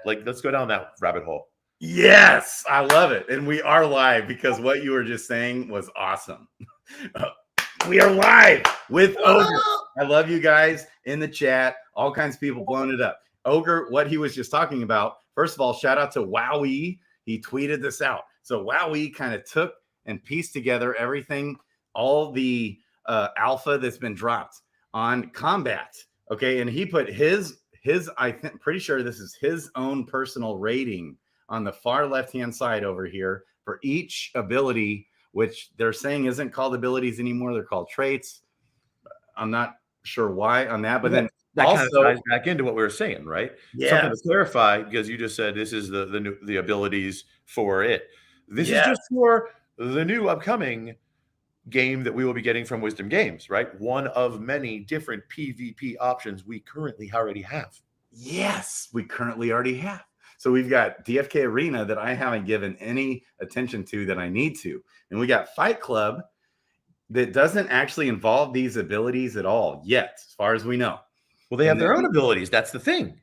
Like, let's go down that rabbit hole. Yes, I love it. And we are live because what you were just saying was awesome. We are live with Ogre. I love you guys in the chat. All kinds of people blowing it up. Ogre, what he was just talking about, first of all, shout out to Wowie. He tweeted this out. So Wowie kind of took and pieced together everything, all the alpha that's been dropped on combat. Okay. And he put his I think pretty sure this is his own personal rating on the far left-hand side over here for each ability, which they're saying isn't called abilities anymore. They're called traits. I'm not sure why on that, but then that also kind of ties back into what we were saying, right? Yeah. Something to clarify, because you just said this is the abilities for it. This is just for the new upcoming game that we will be getting from Wisdom Games, right? One of many different PvP options we currently already have. Yes, we currently already have. So we've got DFK Arena that I haven't given any attention to that I need to. And we got Fight Club that doesn't actually involve these abilities at all yet, as far as we know. Well, they have their own abilities. That's the thing.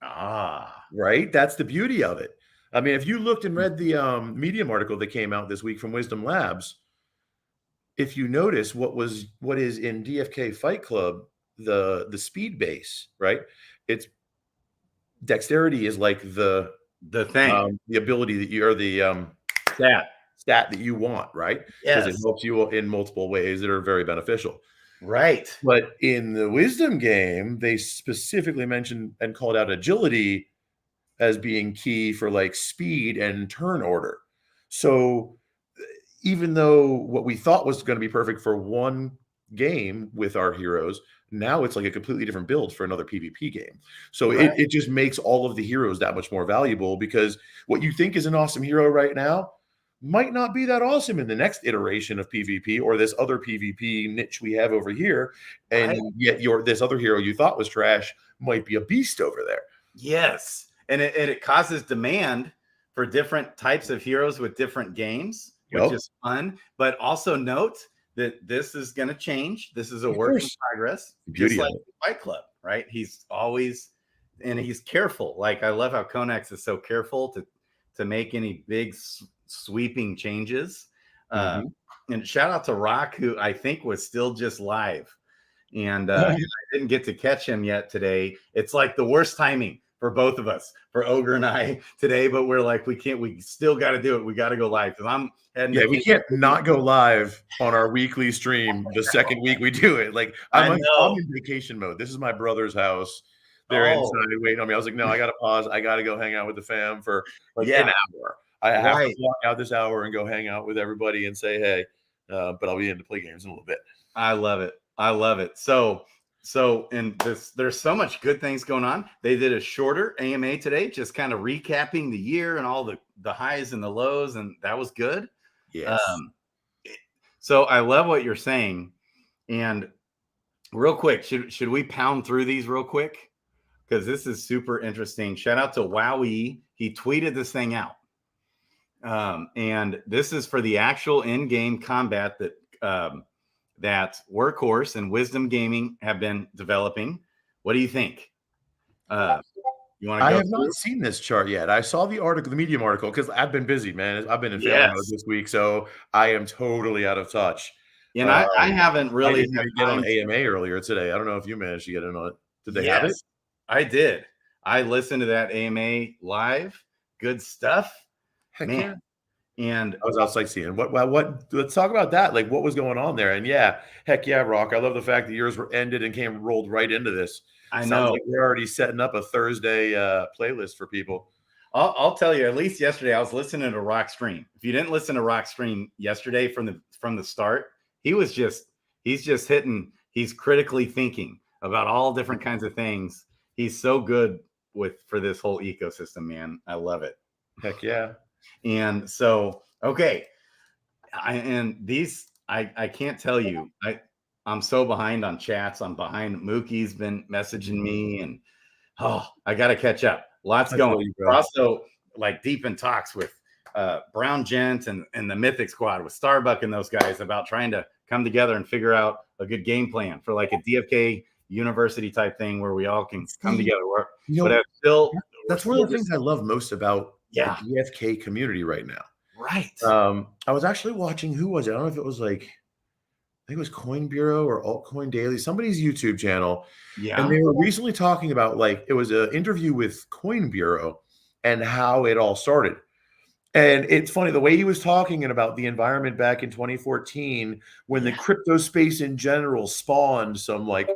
Right? That's the beauty of it. I mean, if you looked and read the Medium article that came out this week from Wisdom Labs, if you notice what is in DFK Fight Club, the speed base, right? It's dexterity is like the thing, the ability that you are the stat that you want, right? Because it helps you in multiple ways that are very beneficial. Right. But in the Wisdom game, they specifically mentioned and called out agility as being key for like speed and turn order. So even though what we thought was going to be perfect for one game with our heroes, now it's like a completely different build for another PvP game. So it just makes all of the heroes that much more valuable, because what you think is an awesome hero right now might not be that awesome in the next iteration of PvP or this other PvP niche we have over here. And yet this other hero you thought was trash might be a beast over there. Yes. And it causes demand for different types of heroes with different games, which is fun. But also note that this is going to change. This is a work in progress, just like Fight Club, right? He's always, and he's careful. Like, I love how Konex is so careful to make any big sweeping changes. And shout out to Rock, who I think was still just live. And I didn't get to catch him yet today. It's like the worst timing for both of us, for Ogre and I today, but we're like, we still got to do it. We got to go live, because I'm heading. We can't not go live on our weekly stream the second week we do it. Like, I'm in vacation mode. This is my brother's house. They're inside waiting on me. I was like, no, I got to pause. I got to go hang out with the fam for like an hour. I have to block out this hour and go hang out with everybody and say, hey, but I'll be in to play games in a little bit. I love it. I love it. So in this, there's so much good things going on. They did a shorter AMA today, just kind of recapping the year and all the highs and the lows, and that was good. Yes. So I love what you're saying. And real quick, should we pound through these real quick? Because this is super interesting. Shout out to Wowie. He tweeted this thing out. And this is for the actual in-game combat that Workhorse and Wisdom Gaming have been developing. What do you think? You want to go? I have not seen this chart yet. I saw the article, the Medium article, because I've been busy, man. I've been in family mode this week, so I am totally out of touch. And I haven't really I didn't get on AMA earlier today. I don't know if you managed to get in on it. Did they have it? I did. I listened to that AMA live. Good stuff. Heck man. And I was out sightseeing. What? Let's talk about that. Like, what was going on there? And heck yeah, Rock. I love the fact that yours were ended and rolled right into this. I know. Sounds like we're already setting up a Thursday playlist for people. I'll tell you. At least yesterday, I was listening to Rock stream. If you didn't listen to Rock stream yesterday from the start, he's just hitting. He's critically thinking about all different kinds of things. He's so good for this whole ecosystem, man. I love it. Heck yeah. And so, okay. I can't tell you, I'm so behind on chats. I'm behind. Mookie's been messaging me, and I got to catch up. Lots going. We're also like deep in talks with Brown Gent and the Mythic Squad with Starbuck and those guys about trying to come together and figure out a good game plan for like a DFK University type thing where we all can come together. But That's one of the things I love most about the Yeah. DFK community right now. Right. I was actually watching, who was it? I don't know if it was like, I think it was Coin Bureau or Altcoin Daily, somebody's YouTube channel. And Yeah. they were recently talking about, like, it was an interview with Coin Bureau and how it all started. And it's funny the way he was talking about the environment back in 2014 when the crypto space in general spawned some like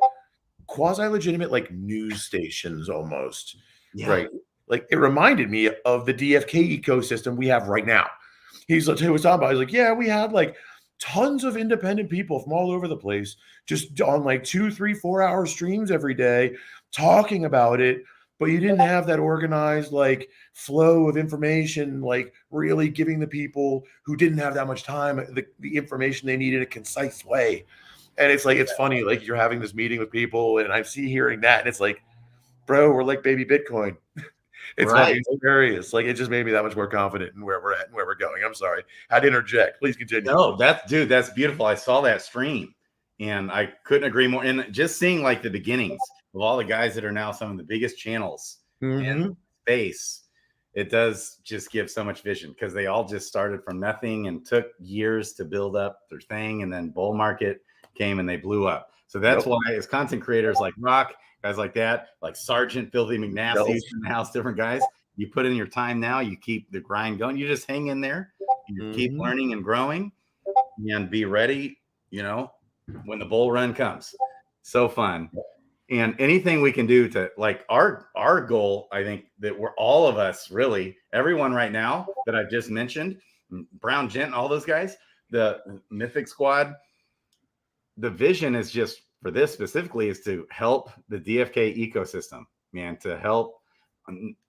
quasi-legitimate like news stations almost, Yeah. right? Like it reminded me of the DFK ecosystem we have right now. He was talking about, he's like, yeah, we had like tons of independent people from all over the place just on like 2, 3, 4 hour streams every day talking about it. But you didn't have that organized like flow of information, like really giving the people who didn't have that much time the information they need in a concise way. And it's like, it's funny, like you're having this meeting with people and I see hearing that and it's like, bro, we're like baby Bitcoin. It's Right. fucking hilarious. Like it just made me that much more confident in where we're at and where we're going. I'm sorry. I had to interject. Please continue. No, that's beautiful. I saw that stream and I couldn't agree more. And just seeing like the beginnings of all the guys that are now some of the biggest channels in space, it does just give so much vision because they all just started from nothing and took years to build up their thing. And then bull market came and they blew up. So that's why as content creators like Rock, guys like that, like Sergeant Filthy McNasty's in the house, different guys, you put in your time now, you keep the grind going, you just hang in there, you keep learning and growing and be ready, you know, when the bull run comes. So fun. And anything we can do to like our goal, I think that we're all of us really, everyone right now that I've just mentioned, Brown Gent, all those guys, the Mythic Squad, the vision is just for this specifically is to help the DFK ecosystem, man, to help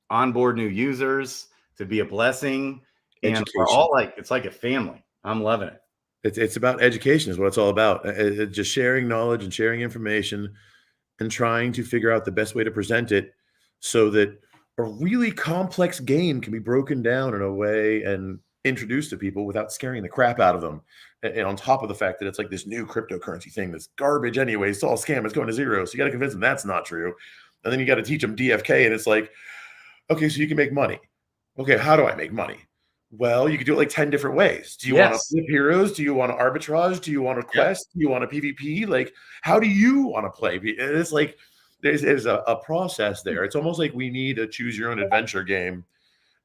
onboard new users, to be a blessing. And we're all like, it's like a family. I'm loving it. It's about education is what it's all about. Just sharing knowledge and sharing information and trying to figure out the best way to present it so that a really complex game can be broken down in a way and introduced to people without scaring the crap out of them. And on top of the fact that it's like this new cryptocurrency thing that's garbage anyway, it's all scam, it's going to zero. So you got to convince them that's not true. And then you got to teach them DFK. And it's like, okay, so you can make money. Okay, how do I make money? Well, you could do it like 10 different ways. Do you want to flip heroes? Do you want to arbitrage? Do you want to quest? Do you want to PvP? Like, how do you want to play? And it's like, there's a process there. It's almost like we need a choose your own adventure game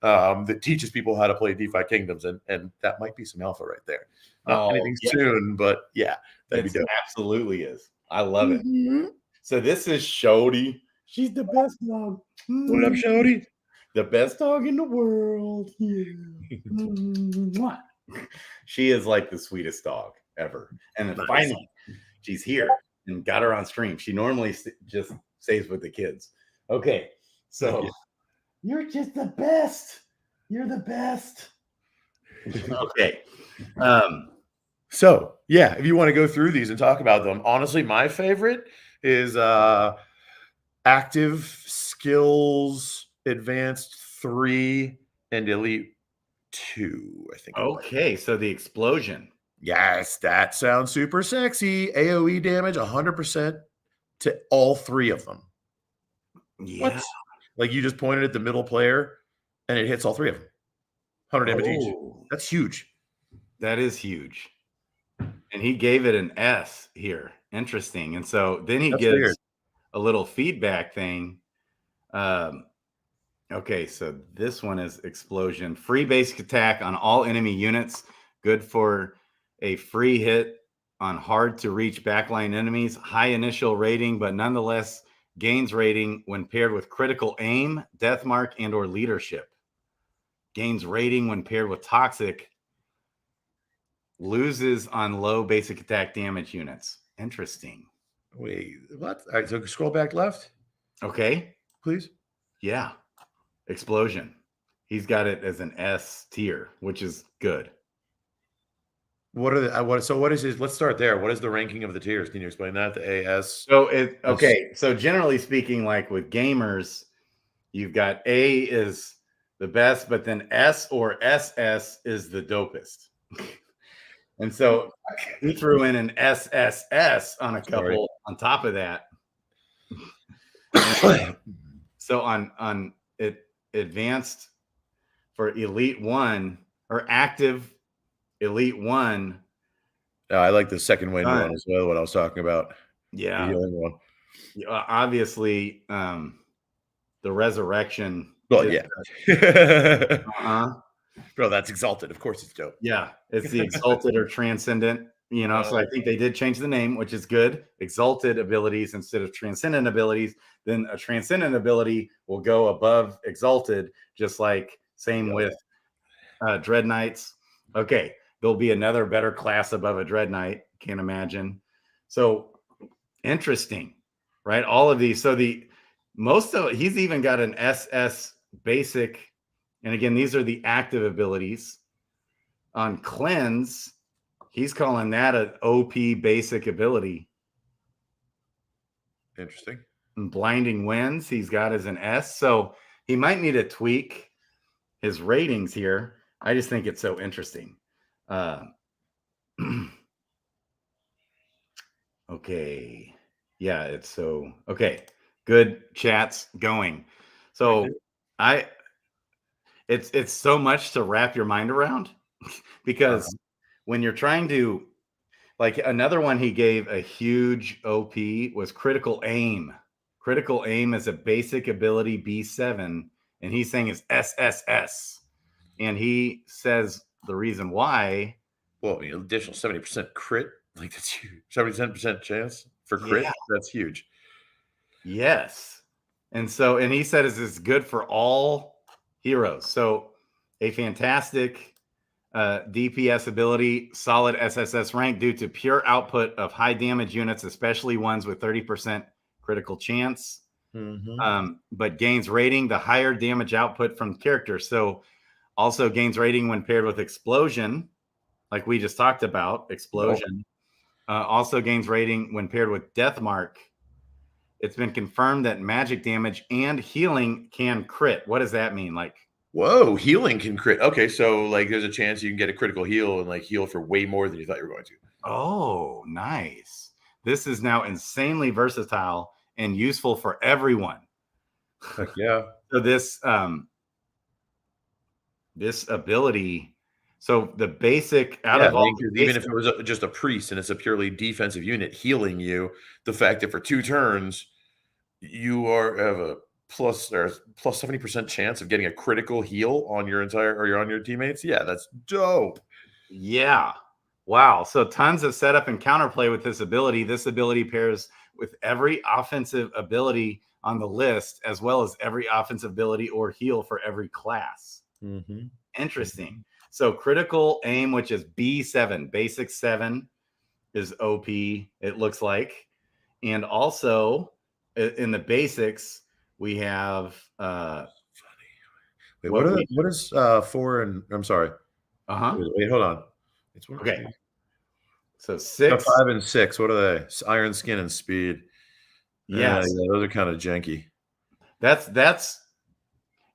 that teaches people how to play DeFi Kingdoms. And that might be some alpha right there. Not anything soon, but yeah, that'd be dope. Absolutely is. I love it. So this is Shody. She's the best dog. What up, Shody? The best dog in the world. She is like the sweetest dog ever. And then finally, she's here and got her on stream. She normally just stays with the kids. Okay, so you're just the best. You're the best. Okay. So yeah, if you want to go through these and talk about them, honestly, my favorite is Active Skills Advanced 3 and Elite 2, I think. Okay, so the explosion. Yes, that sounds super sexy. AoE damage 100% to all 3 of them. Yeah. What? Like you just pointed at the middle player and it hits all 3 of them. 100 damage each. That's huge. That is huge. And he gave it an S here. Interesting. And so then he gives a little feedback thing. Okay, so this one is explosion. Free basic attack on all enemy units. Good for a free hit on hard to reach backline enemies. High initial rating, but nonetheless gains rating when paired with critical aim, death mark, and or leadership. Gains rating when paired with toxic. Loses on low basic attack damage units. Interesting. Wait, what? All right, so scroll back left. Okay. Please. Yeah. Explosion. He's got it as an S tier, which is good. What are the what is his? Let's start there. What is the ranking of the tiers? Can you explain that? The AS. So so generally speaking, like with gamers, you've got A is the best, but then S or SS is the dopest. And so he threw in an SSS on a couple on top of that. So on it, advanced for Elite 1 or active Elite 1. I like the second wind Done. one as well, what I was talking about. The Yeah. healing one. Obviously, the resurrection. Well, is- yeah. uh-huh. Bro, that's exalted. Of course it's dope. Yeah, it's the exalted or transcendent, so I think they did change the name, which is good. Exalted abilities instead of transcendent abilities. Then a transcendent ability will go above exalted, just like same with Dread Knights. Okay, there'll be another better class above a Dread Knight. Can't imagine. So interesting, right? All of these. So he's even got an SS basic. And again, these are the active abilities. On cleanse, he's calling that an OP basic ability. Interesting. And blinding winds, he's got as an S. So he might need to tweak his ratings here. I just think it's so interesting. Okay. Yeah, it's so okay. Good chats going. So it's so much to wrap your mind around because when you're trying to, like, another one he gave a huge OP was critical aim. Critical aim is a basic ability B7, and he's saying it's SSS. And he says the reason why. Well, additional 70% crit, like that's huge. 70% chance for crit, that's huge. Yes. And he said is good for all heroes. So a fantastic DPS ability, solid SSS rank due to pure output of high damage units, especially ones with 30% critical chance. But gains rating, the higher damage output from characters. So also gains rating when paired with explosion, like we just talked about, explosion. Also gains rating when paired with death mark. It's been confirmed that magic damage and healing can crit. What does that mean? Like, whoa, healing can crit. Okay, so like there's a chance you can get a critical heal and like heal for way more than you thought you were going to. Oh, nice. This is now insanely versatile and useful for everyone. Heck yeah. So this ability, so the basic of all even if it was just a priest and it's a purely defensive unit healing you, the fact that for 2 turns you have a plus 70% chance of getting a critical heal on your on your teammates. Yeah, that's dope. Yeah. Wow. So tons of setup and counterplay with this ability. This ability pairs with every offensive ability on the list, as well as every offensive ability or heal for every class. Interesting. So critical aim, which is B7, basic 7 is OP, it looks like. And also in the basics, we have Wait, what is 4 and I'm sorry. Wait, hold on. It's okay. So 6, 5 and 6. What are they? Iron skin and speed. Yes. Yeah, those are kind of janky. That's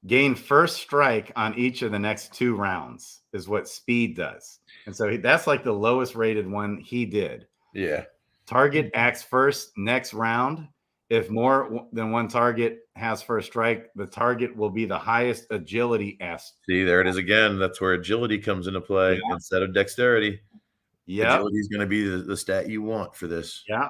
gain first strike on each of the next 2 rounds is what speed does. And so that's like the lowest rated one he did. Yeah. Target acts first next round. If more than one target has first strike, the target will be the highest agility S. See, there it is again. That's where agility comes into play instead of dexterity. Yeah. Agility is going to be the stat you want for this. Yeah.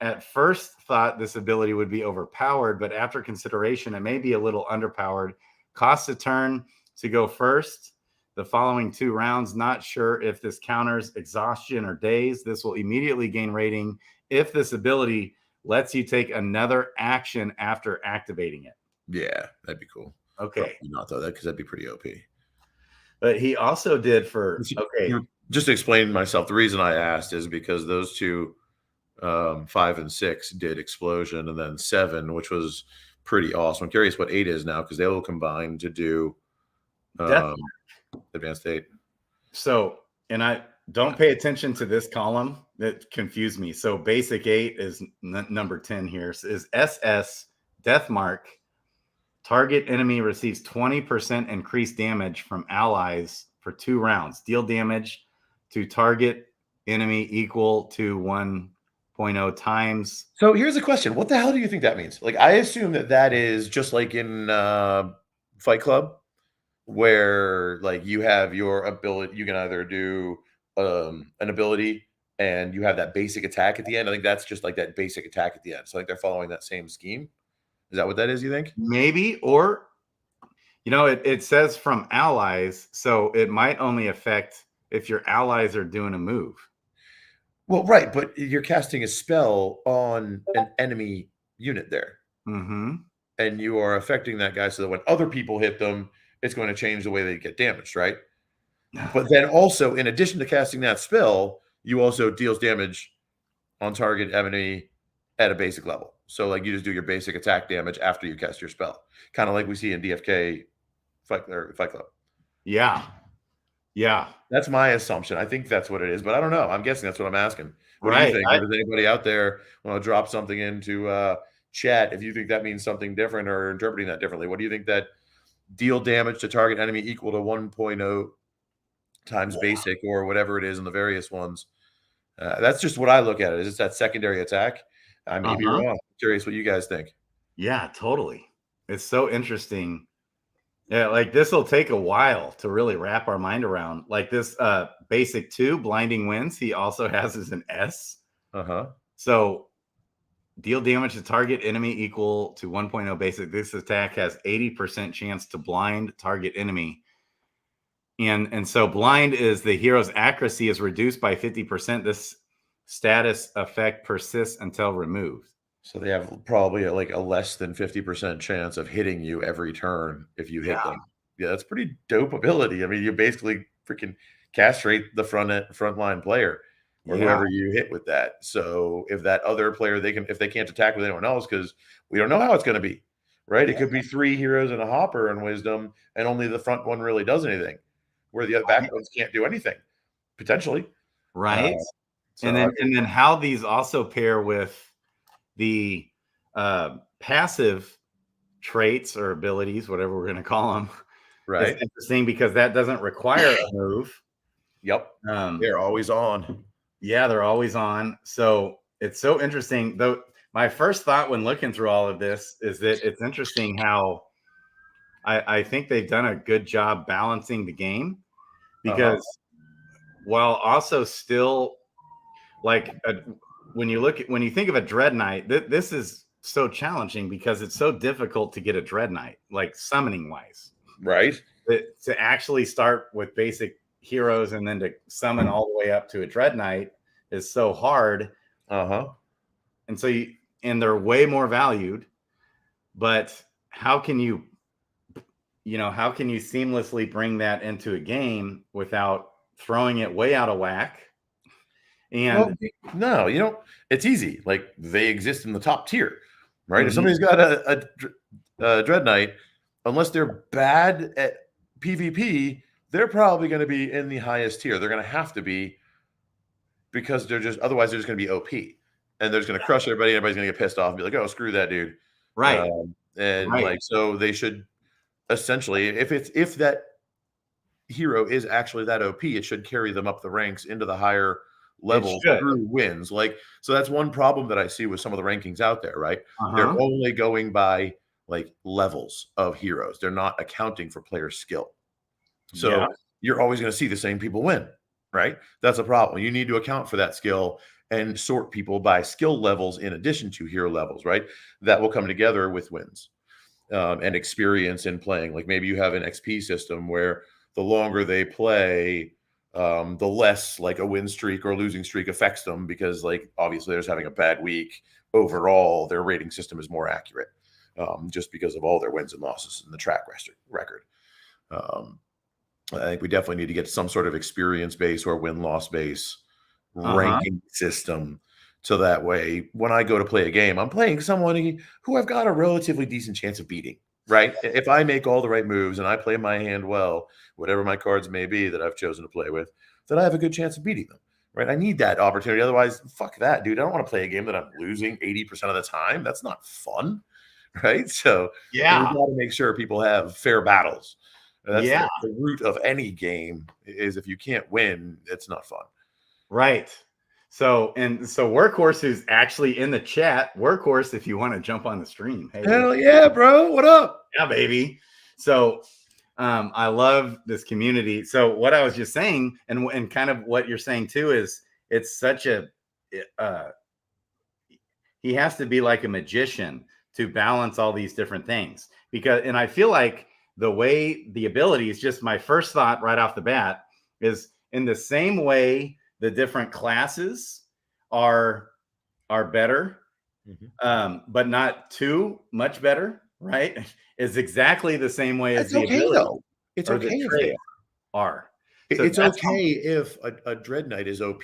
At first thought this ability would be overpowered, but after consideration, it may be a little underpowered. Costs a turn to go first. The following 2 rounds, not sure if this counters exhaustion or daze. This will immediately gain rating if this ability lets you take another action after activating it. Yeah, that'd be cool. Okay. Probably not though, because that'd be pretty OP. But he also did for just to explain myself, the reason I asked is because those 2 5 and 6 did explosion, and then 7, which was pretty awesome. I'm curious what 8 is now because they will combine to do advanced 8. So, and I don't pay attention to this column that confused me. So basic 8 is number 10 here. So is SS death mark. Target enemy receives 20% increased damage from allies for 2 rounds. Deal damage to target enemy equal to 1.0 times. So here's a question. What the hell do you think that means? Like, I assume that is just like in Fight Club, where like you have your ability, you can either do an ability and you have that basic attack at the end. I think that's just like that basic attack at the end. So I think they're following that same scheme. Is that what that is, you think? Maybe, or it says from allies, so it might only affect if your allies are doing a move. Well, right, but you're casting a spell on an enemy unit there. Mm-hmm. And you are affecting that guy so that when other people hit them, it's going to change the way they get damaged, right? But then also, in addition to casting that spell, you also deals damage on target enemy at a basic level. So like you just do your basic attack damage after you cast your spell. Kind of like we see in DFK Fight Club. Yeah. Yeah. That's my assumption. I think that's what it is, but I don't know. I'm guessing that's what I'm asking. What do Right. you think? Or does anybody out there want to drop something into chat if you think that means something different or interpreting that differently? What do you think that deal damage to target enemy equal to 1.0 times basic or whatever it is in the various ones? That's just what I look at it. Is it's that secondary attack? I may be wrong. I'm curious what you guys think. Yeah, totally. It's so interesting. Yeah, like this will take a while to really wrap our mind around. Like this basic 2, blinding winds, he also has as an S. Uh-huh. So deal damage to target enemy equal to 1.0 basic. This attack has 80% chance to blind target enemy. And so blind is the hero's accuracy is reduced by 50%. This status effect persists until removed. So they have probably like a less than 50% chance of hitting you every turn if you hit them. Yeah, that's pretty dope ability. I mean, you basically freaking castrate the frontline player or whoever you hit with that. So if that other player if they can't attack with anyone else, because we don't know how it's going to be, right? It could be 3 heroes and a hopper and wisdom, and only the front one really does anything, where the back ones can't do anything, potentially. Right. So and then how these also pair with the passive traits or abilities, whatever we're going to call them. Right. It's interesting because that doesn't require a move. Yep. They're always on. Yeah, they're always on. So it's so interesting. Though my first thought when looking through all of this is that it's interesting how I think they've done a good job balancing the game, because while also still like when you think of a Dread Knight, this is so challenging because it's so difficult to get a Dread Knight, like summoning wise. Right. To actually start with basic heroes and then to summon all the way up to a Dread Knight is so hard. And so they're way more valued, but how can you seamlessly bring that into a game without throwing it way out of whack? And no, it's easy. Like they exist in the top tier, right? If somebody's got a Dread Knight, unless they're bad at PvP, they're probably going to be in the highest tier. They're going to have to be, because otherwise they're just going to be OP, and they're just going to crush everybody. Everybody's going to get pissed off and be like, "Oh, screw that dude!" Right. Like, so they should essentially, if that hero is actually that OP, it should carry them up the ranks into the higher levels through wins. Like, so that's one problem that I see with some of the rankings out there, right? They're only going by like levels of heroes. They're not accounting for player skill. So you're always going to see the same people win, right? That's a problem. You need to account for that skill and sort people by skill levels in addition to hero levels, right? That will come together with wins and experience in playing. Like maybe you have an XP system where the longer they play, the less like a win streak or losing streak affects them, because like obviously they're just having a bad week. Overall, their rating system is more accurate just because of all their wins and losses in the track record. I think we definitely need to get some sort of experience base or win-loss base ranking system, so that way when I go to play a game, I'm playing someone who I've got a relatively decent chance of beating, right? If I make all the right moves and I play my hand well, whatever my cards may be that I've chosen to play with, then I have a good chance of beating them, right? I need that opportunity. Otherwise, fuck that, dude. I don't want to play a game that I'm losing 80% of the time. That's not fun, right? So we got to make sure people have fair battles. That's the root of any game, is if you can't win, it's not fun. Right. So Workhorse, who's actually in the chat, Workhorse, if you want to jump on the stream. Hey, hell yeah, bro. What up? Yeah, baby. So I love this community. So what I was just saying, and kind of what you're saying too, is it's such a he has to be like a magician to balance all these different things. And I feel like the way the abilities, just my first thought right off the bat, is in the same way the different classes are better, but not too much better, right? Is exactly the same way as It's the okay ability though. It's or okay the if they trade are. So It's that's okay if a Dread Knight is OP,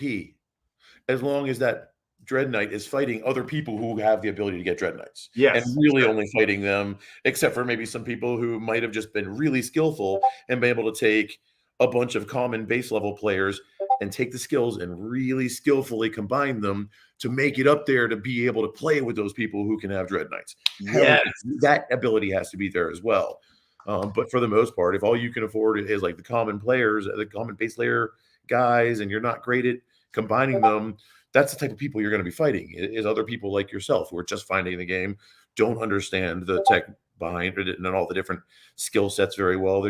as long as that Dread Knight is fighting other people who have the ability to get Dread Knights, and yes, really only fighting them, except for maybe some people who might have just been really skillful and been able to take a bunch of common base level players and take the skills and really skillfully combine them to make it up there to be able to play with those people who can have Dread Knights. Hell, yes, that ability has to be there as well. But for the most part, if all you can afford is like the common players, the common base layer guys, and you're not great at combining them, that's the type of people you're going to be fighting. Is other people like yourself who are just finding the game, don't understand the tech behind it and all the different skill sets very well.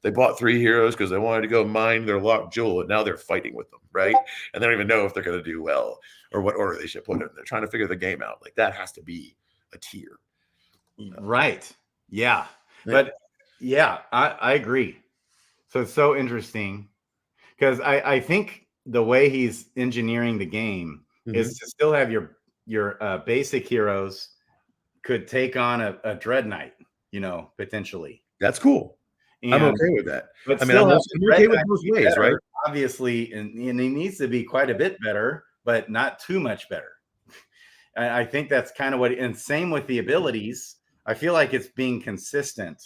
They bought 3 heroes because they wanted to go mine their locked jewel, and now they're fighting with them, right? And they don't even know if they're going to do well or what order they should put in. They're trying to figure the game out. Like that has to be a tier, right, yeah, but yeah, I agree. So it's so interesting because I think the way he's engineering the game is to still have your basic heroes could take on a Dread Knight, potentially. That's cool. I'm And okay with that. but I mean, still have the I'm Dread okay with Knight both be ways, right? better, obviously, and he needs to be quite a bit better, but not too much better. I think that's kind of and same with the abilities. I feel like it's being consistent,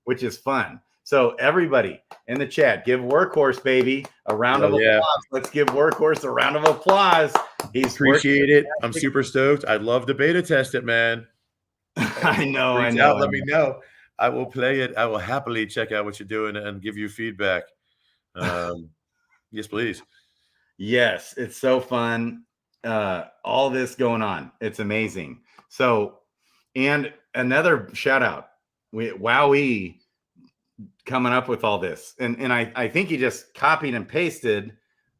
which is fun. So everybody in the chat, give Workhorse baby a round of applause. Yeah. Let's give Workhorse a round of applause. He's Appreciate it. I'm super stoked. I'd love to beta test it, man. I know. Reach out, let me know. I will play it. I will happily check out what you're doing and give you feedback. Yes, please. Yes, it's so fun. All this going on. It's amazing. So, and another shout out. Wowee coming up with all this. And I think he just copied and pasted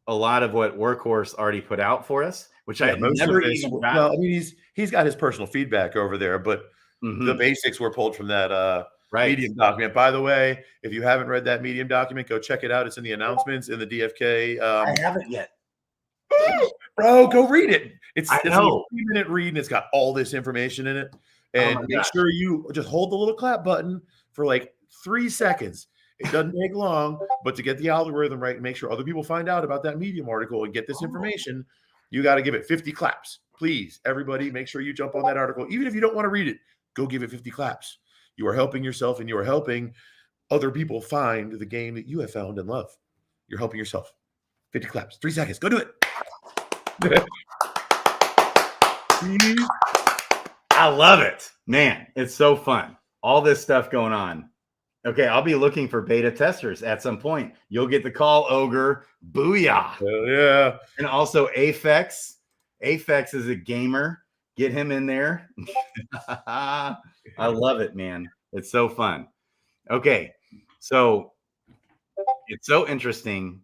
a lot of what Workhorse already put out for us, which I never even got. Well, I mean, he's got his personal feedback over there, but the basics were pulled from that Medium document. By the way, if you haven't read that Medium document, go check it out. It's in the announcements in the DFK. I haven't yet. Bro, go read it. It's a 3-minute read, and it's got all this information in it. And make sure you just hold the little clap button for like 3 seconds. It doesn't take long, but to get the algorithm right and make sure other people find out about that Medium article and get this information, you got to give it 50 claps. Please, everybody, make sure you jump on that article. Even if you don't want to read it, go give it 50 claps. You are helping yourself, and you are helping other people find the game that you have found and love. You're helping yourself. 50 claps, 3 seconds. Go do it. I love it, man. It's so fun. All this stuff going on. Okay, I'll be looking for beta testers at some point. You'll get the call, Ogre. Booyah. Hell yeah. And also Aphex. Aphex is a gamer. Get him in there. I love it, man. It's so fun. Okay, so it's so interesting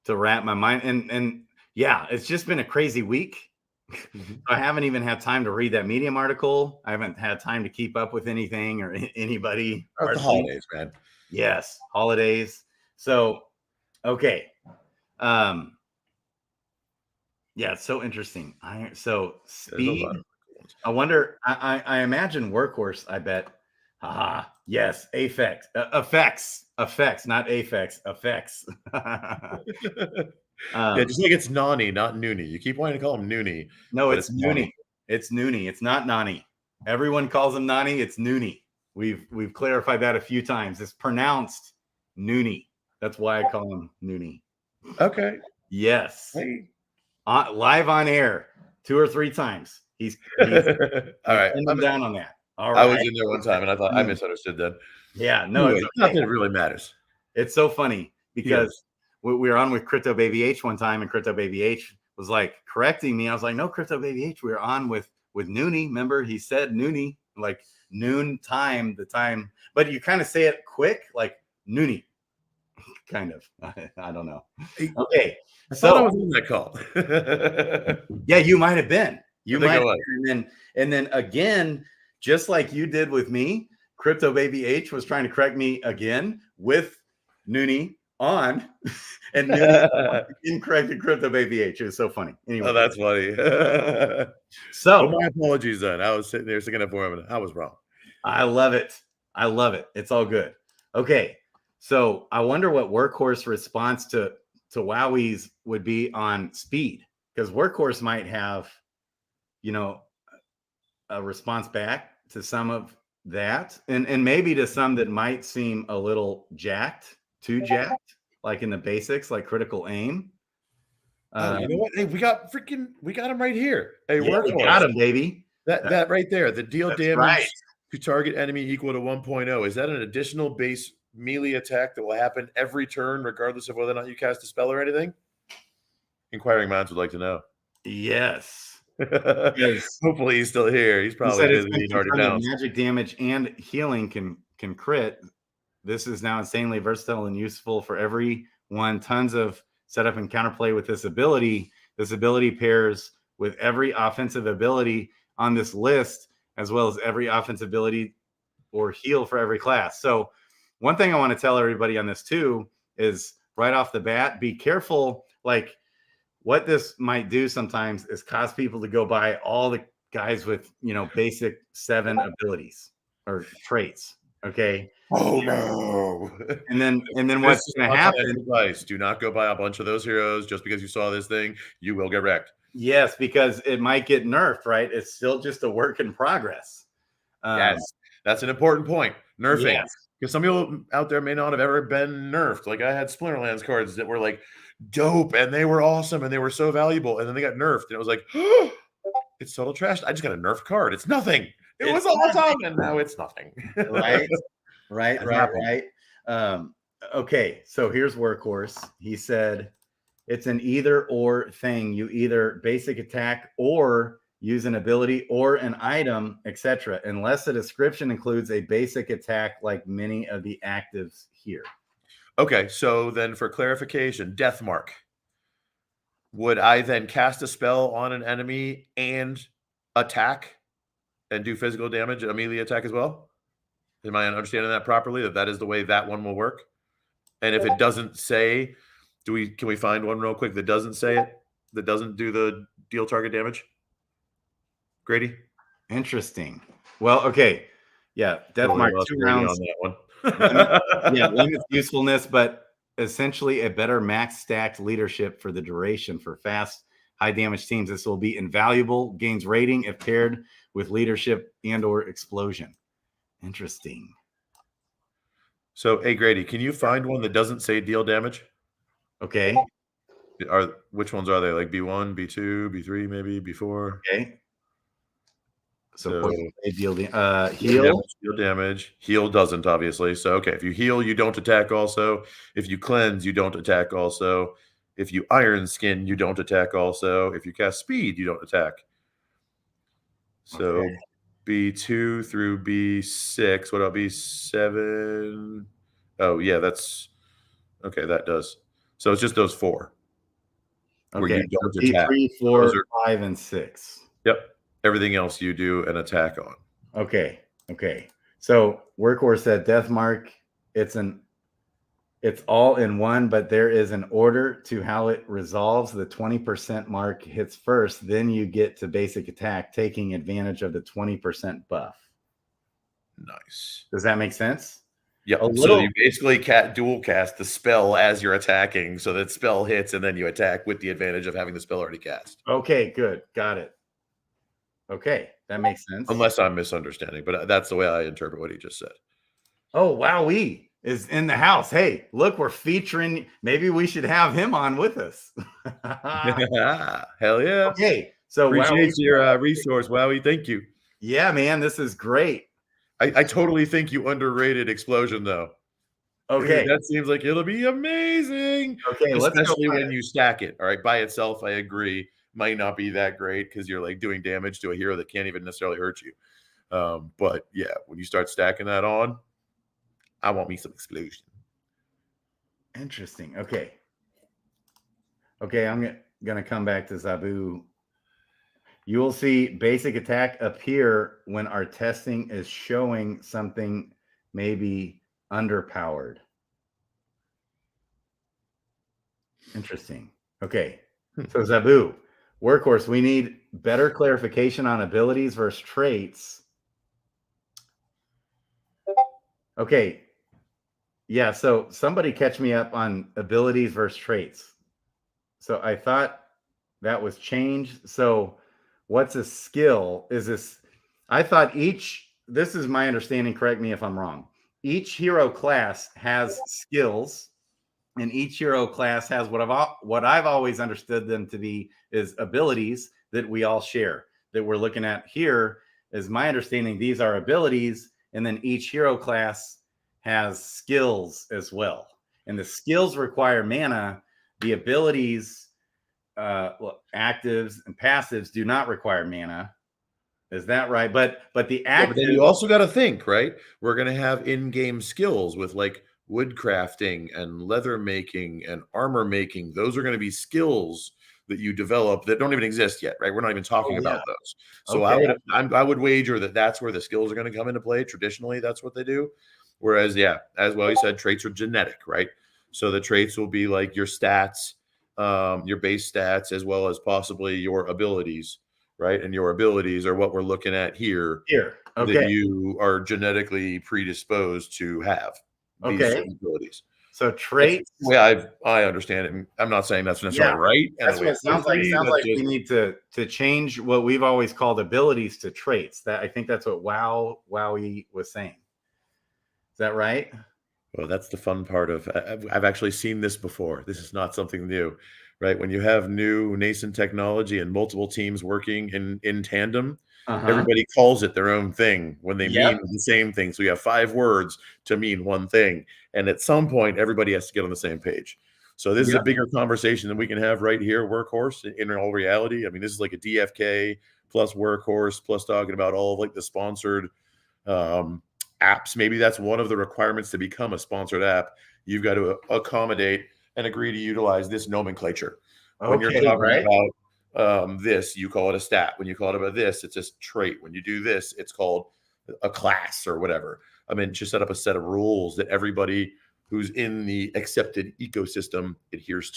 to wrap my mind. And yeah, it's just been a crazy week. I haven't even had time to read that Medium article. I haven't had time to keep up with anything or anybody. The holidays, man. Yes, holidays. So, okay. Yeah, it's so interesting. Speed. I wonder. I imagine Workhorse. I bet. Yes, effects, not affects, effects. Yeah, just like it's Nani, not Noonie. You keep wanting to call him Noonie. No, it's Noonie. It's Noonie. It's not Nani. Everyone calls him Nani. It's Noonie. We've clarified that a few times. It's pronounced Noonie. That's why I call him Noonie. Okay. Yes. Hey. Live on air 2 or 3 times. He's all right. I'm down on that. All right. I was in there one time and I thought I misunderstood that. Yeah, no, anyway, not that it really matters. It's so funny because we were on with Crypto Baby H one time, and Crypto Baby H was like correcting me. I was like, "No, Crypto Baby H, we were on with Noonie. Remember, he said Noonie." Like, noon time, the time, but you kind of say it quick, like noonie, kind of. I don't know. Okay, I thought I was on that call. Yeah, you might have been. You think might I was. and then again, just like you did with me, Crypto Baby H was trying to correct me again with Noonie on, and Noonie incorrected Crypto Baby H. It was so funny. Anyway, Oh, that's funny. so well, my apologies then. I was sitting there sticking up for him, and I was wrong. I love it. I love it. It's all good. Okay, so I wonder what Workhorse response to Wowies would be on speed, because Workhorse might have, you know, a response back to some of that, and maybe to some that might seem a little too jacked, like in the basics, like critical aim. You know what? Hey, we got him right here. Hey, Yeah, we Workhorse. got him, baby. That right there, the deal damage right. to target enemy equal to 1.0. Is that an additional base melee attack that will happen every turn, regardless of whether or not you cast a spell or anything? Inquiring minds would like to know. Yes. Hopefully he's still here. He's probably busy. He's already bounced. Magic damage and healing can crit. This is now insanely versatile and useful for everyone. Tons of setup and counterplay with this ability. This ability pairs with every offensive ability on this list, as well as every offensive ability or heal for every class. So one thing I want to tell everybody on this too is right off the bat, be careful. Like, what this might do sometimes is cause people to go buy all the guys with, you know, basic 7 abilities or traits. Okay. Oh no. And then what's going to happen? Advice. Do not go buy a bunch of those heroes just because you saw this thing. You will get wrecked. Yes, because it might get nerfed, right? It's still just a work in progress. Yes, that's an important point. Nerfing. Because some people out there may not have ever been nerfed. Like I had Splinterlands cards that were like dope and they were awesome and they were so valuable. And then they got nerfed. And it was like, oh, it's total trash. I just got a nerf card. It's nothing. It was awesome. And now it's nothing. Right. Okay, so here's Workhorse. He said it's an either or thing. You either basic attack or use an ability or an item, etc., unless the description includes a basic attack like many of the actives here. Okay, so then for clarification, Death Mark. Would I then cast a spell on an enemy and attack and do physical damage, immediate attack as well? Am I understanding that properly? That is the way that one will work? And if it doesn't say, can we find one real quick that doesn't say it? That doesn't do the deal target damage? Grady? Interesting. Well, okay. Yeah, Death Mark 2 rounds on that one. Limits usefulness, but essentially a better max stacked leadership for the duration for fast, high damage teams. This will be invaluable, gains rating if paired with leadership and or explosion. Interesting. So, hey, Grady, can you find one that doesn't say deal damage? Okay. Which ones are they? Like B1, B2, B3, maybe B4? Okay. So deal heal. Deal damage. Heal doesn't, obviously. So, okay, if you heal, you don't attack also. If you cleanse, you don't attack also. If you iron skin, you don't attack also. If you cast speed, you don't attack. So B2 through B6. What about B7? Oh, yeah, that's okay. That does. So it's just those 4. Okay. Where you don't attack. 3, 4, 5, and 6. Yep. Everything else you do an attack on. Okay. So Workhorse said Death Mark, it's all in one, but there is an order to how it resolves. The 20% mark hits first, then you get to basic attack, taking advantage of the 20% buff. Nice. Does that make sense? Yeah. So you basically dual cast the spell as you're attacking, so that spell hits, and then you attack with the advantage of having the spell already cast. Okay, good. Got it. Okay, that makes sense. Unless I'm misunderstanding, but that's the way I interpret what he just said. Oh, Wowee is in the house. Hey, look, we're featuring. Maybe we should have him on with us. Hell yeah. Okay, so appreciate your resource, Wowee. Thank you. Yeah, man, this is great. I totally think you underrated Explosion, though. Okay. That seems like it'll be amazing. Okay, especially when you stack it. All right, by itself, I agree. Might not be that great because you're like doing damage to a hero that can't even necessarily hurt you. But yeah, when you start stacking that on, I want me some exclusion. Interesting. Okay. Okay, I'm gonna come back to Zabu. You will see basic attack appear when our testing is showing something maybe underpowered. Interesting. Okay. So Zabu, workhorse, we need better clarification on abilities versus traits. Okay. Yeah, so somebody catch me up on abilities versus traits. So I thought that was changed. So what's a skill? Is this I thought this is my understanding, correct me if I'm wrong. Each hero class has skills, and each hero class has what I've always understood them to be is abilities that we all share. That we're looking at here is my understanding. These are abilities, and then each hero class has skills as well. And the skills require mana. The abilities, actives and passives, do not require mana. Is that right? But the active. But then you also got to think, right? We're going to have in-game skills with like wood crafting and leather making and armor making. Those are going to be skills that you develop that don't even exist yet, right? We're not even talking about those. So Okay. I would wager that that's where the skills are going to come into play. Traditionally, that's what they do. Whereas, yeah, as well you said, traits are genetic, right? So the traits will be like your stats, your base stats, as well as possibly your abilities, right? And your abilities are what we're looking at here. Here. Okay. That you are genetically predisposed to have these certain abilities. So traits. I understand it. I'm not saying that's necessarily right. That's what it sounds like. It sounds like we need to change what we've always called abilities to traits. That I think that's what Wowie was saying. Is that right? Well, that's the fun part of I've actually seen this before. This is not something new, right? When you have new nascent technology and multiple teams working in tandem, everybody calls it their own thing when they mean the same thing. So you have 5 words to mean one thing. And at some point, everybody has to get on the same page. So this is a bigger conversation than we can have right here, Workhorse, in all reality. I mean, this is like a DFK plus Workhorse plus talking about all of like the sponsored apps. Maybe that's one of the requirements to become a sponsored app. You've got to accommodate and agree to utilize this nomenclature. When you're talking about this, you call it a stat. When you call it about this, it's a trait. When you do this, it's called a class or whatever. I mean, just set up a set of rules that everybody who's in the accepted ecosystem adheres